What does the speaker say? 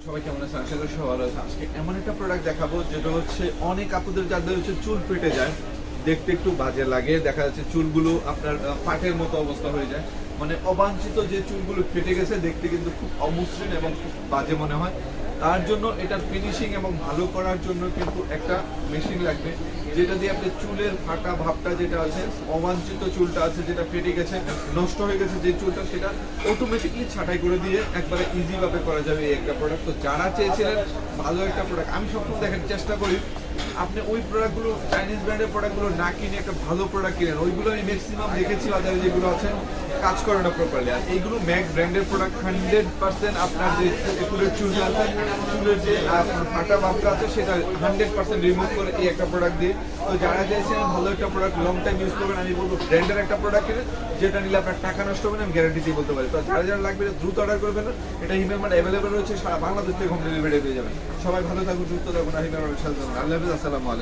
সবাই কেমন আছে? আশা করি সবাই ভালো আছে। আজকে এমন একটা প্রোডাক্ট দেখাবো যেটা হচ্ছে অনেক আপুদের যাদের হচ্ছে চুল ফেটে যায়, দেখতে একটু বাজে লাগে, দেখা যাচ্ছে চুলগুলো আপনার পাটের মতো অবস্থা হয়ে যায়, মানে অবাঞ্ছিত যে চুলগুলো ফেটে গেছে দেখতে কিন্তু খুব অমসৃণ এবং খুব বাজে মনে হয়। তার জন্য এটার ফিনিশিং এবং ভালো করার জন্য কিন্তু একটা মেশিন লাগবে, যেটা দিয়ে আপনি চুলের ফাটা ভাবটা যেটা আছে, অবাঞ্ছিত চুলটা আছে যেটা ফেটে গেছে, নষ্ট হয়ে গেছে যে চুলটা, সেটা অটোমেটিকলি ছাঁটাই করে দিয়ে একবারে ইজি ভাবে করা যাবে এই একটা প্রোডাক্ট। তো যারা চেয়েছিলেন ভালো একটা প্রোডাক্ট, আমি সবসময় দেখার চেষ্টা করি আপনি ওই প্রোডাক্টগুলো, চাইনিজ ব্র্যান্ডের প্রোডাক্টগুলো না কিনে একটা ভালো প্রোডাক্ট কিনেন। ওইগুলো আমি ম্যাক্সিমাম দেখেছি বাজারে যেগুলো আছে কাজ করে না প্রপারলি। আর এইগুলো ম্যাক ব্র্যান্ডের প্রোডাক্ট, 100% আপনার যে চুলের চুল আছে, চুলের যে ফাটা ভাবটা আছে সেটা 100% রিমুভ করে এই একটা প্রোডাক্ট দিয়ে। তো যারা চাইছেন ভালো একটা প্রোডাক্ট লং টাইম ইউজ করবেন, আমি বলবো ব্র্যান্ডের একটা প্রোডাক্ট কিনে, যেটা নিলে আপনার টাকা নষ্ট হবে না, আমি গ্যারান্টি দিয়ে বলতে পারি। তো যারা যারা লাগবে দ্রুত অর্ডার করবেন, এটা হিমেল মার্ট অ্যাভেলেবল রয়েছে, সারা বাংলাদেশ থেকে হোম ডেলিভারি পেয়ে যাবেন। সবাই ভালো থাকুন, সুস্থ থাকুন, হিমেল মার্টের সাথে থাকুন। আল্লাহ হাফেজ, আসসালামু আলাইকুম।